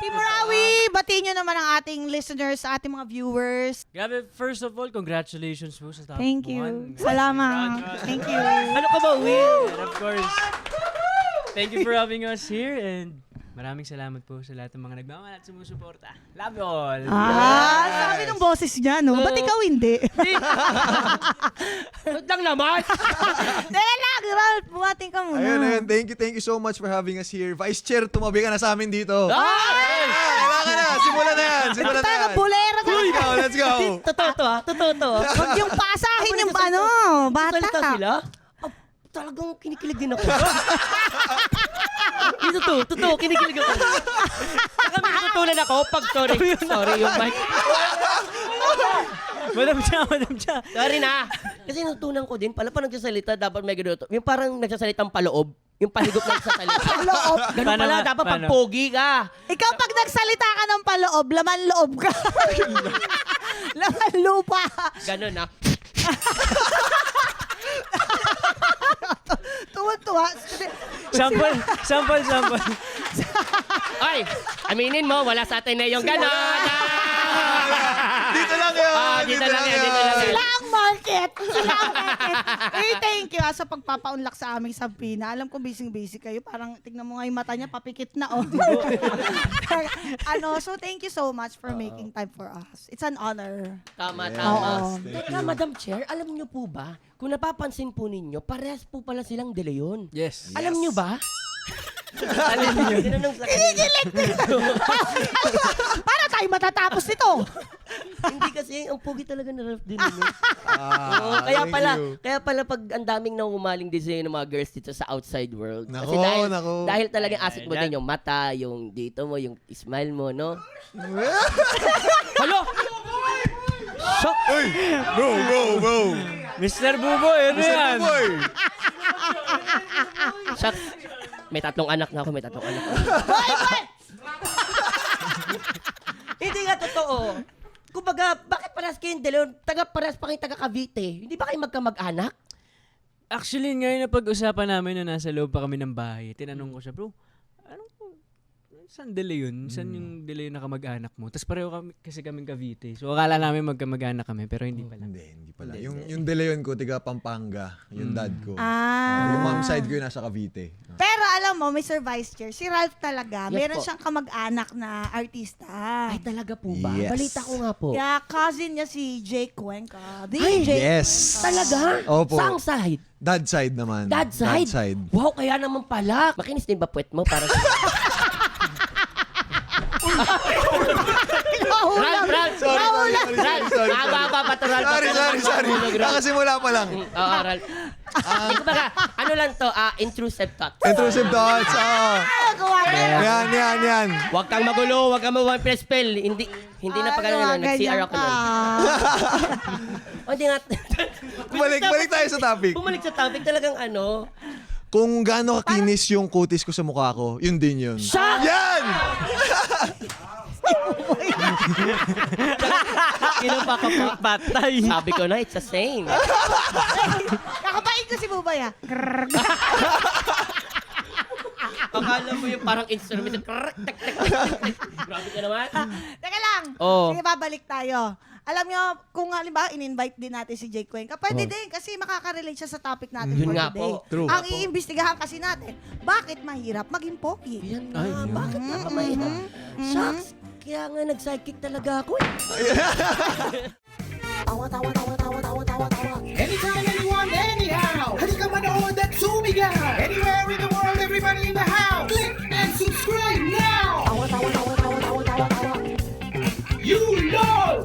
Team Rawi, batiin nyo naman ang ating listeners, ating mga viewers. Grabe, first of all, congratulations po sa top Thank 1. you. Salamat. Thank you. Ano ka ba, Will? And of course, thank you for having us here and maraming salamat po sa lahat ng mga nagmamahal at sumusuporta. Love you all! Sabi ng boses niya, no? Ba't ikaw hindi? Ba't lang naman? Teka lang, Ralph, bumating ka muna. Ayun. Thank you so much for having us here. Vice Chair, tumabi ka na sa amin dito. Kailangan ka na. Simulan na yan. Talaga, bulera ka. Let's go. Totoo to, ha? Totoo to. Huwag yung pasahin yung bata. Salita sila? Talagang kinikilig din ako. Totoo, kinikilig ako. Saka may natutunan ako pag sorry yung mic. Madam siya. Sorry na. Kasi natutunan ko din, pala pa nagsasalita, dapat may gano'n. Yung parang nagsasalitang paloob, yung pahigop na nagsasalita. Paloob. Ganun Paano pala, nga? dapat pag Paano? pogi ka. Ikaw pag nagsalita ka ng paloob, laman loob ka. Laman lupa. Ganun na. Tuwa-tuwa. Sample. Ay, aminin mo, wala sa atin na yung gano'n. Dito lang yun. Dito lang yan. Sila ang market. Thank you sa pagpapaunlak sa aming Sabina. Alam ko busy kayo. Parang tignan mo nga yung mata niya, papikit na. Oh. So thank you so much for making time for us. It's an honor. Tama. Oo. Teka, Madam Chair, alam niyo po ba, kung napapansin po ninyo, parehas po pala silang De Leon. Yes. Alam niyo ba? Alam niyo. Tinanong sa kanila. Para tayo matatapos nito. Hindi kasi, ang pogi talaga na Ralph din. Oo, kaya pala pag ang daming nangumaling din sa'yo ng mga girls dito sa outside world. Kasi Nako. dahil talagang asset mo din yung mata, yung dito mo, yung smile mo, no? Halo! Shock! Uy, bro. Mr. Buboy, ano yan? Boy. Shock! May tatlong anak na ako, Hindi nga totoo. Kumbaga, bakit parehas kayong De Leon? Parehas pa kayong taga Cavite. Hindi ba kayo magkamag-anak? Actually, ngayon na pag-usapan namin na nasa loob pa kami ng bahay, tinanong ko siya, bro, saan delay yun? Saan yung delay na kamag-anak mo? Tapos pareho kasi kaming Cavite. So akala namin magkamag-anak kami, pero hindi pala. Hindi pala. Yung De Leon ko, tiga Pampanga. Yung dad ko. Yung mom side ko yung nasa Cavite. Pero alam mo, Mr. Vice Chair, si Ralph talaga, Yes meron po. siyang kamag-anak na artista. Ay, talaga po ba? Yes. Balita ko nga po. Kaya cousin niya si Jake Cuenca. Yes. Talaga? Opo. Saang side? Dad side naman. Dad side? Wow, kaya naman pala. Makinis din ba puwet mo? Para sa... Sorry. Sorry. Nakasimula pa lang. Oo, Ralph. Kumbaga, ano lang to, intrusive thought. Intrusive thoughts. Yan. Huwag kang magulo, huwag kang mag-press-spell. Hindi na pag nag-CR ako nun. Hindi nga. Balik tayo sa topic. Bumalik sa topic talagang ano. Kung gaano kakinis yung kutis ko sa mukha ko, yun din yun. Shock! Yan! Patay. Sabi ko na, it's the same. Kakapain ko si Bubay ah. Akala mo yung parang instrument. Grabe ka naman. Teka lang. Oo. Sige, babalik tayo. Alam nyo, kung halimbawa, in-invite din natin si Jake Cuenca, pwede din kasi makaka-relate siya sa topic natin Yun for nga today. po. True. Ang iimbestigahan kasi natin, bakit mahirap maging pogi? Yan nga, bakit napamahirap? Shucks, kaya nga nag-sidekick talaga ako eh. Anytime, anyone, anyhow. Halika manood at sumigaw. Anywhere in the world, everybody in the house. Click and subscribe now. You know.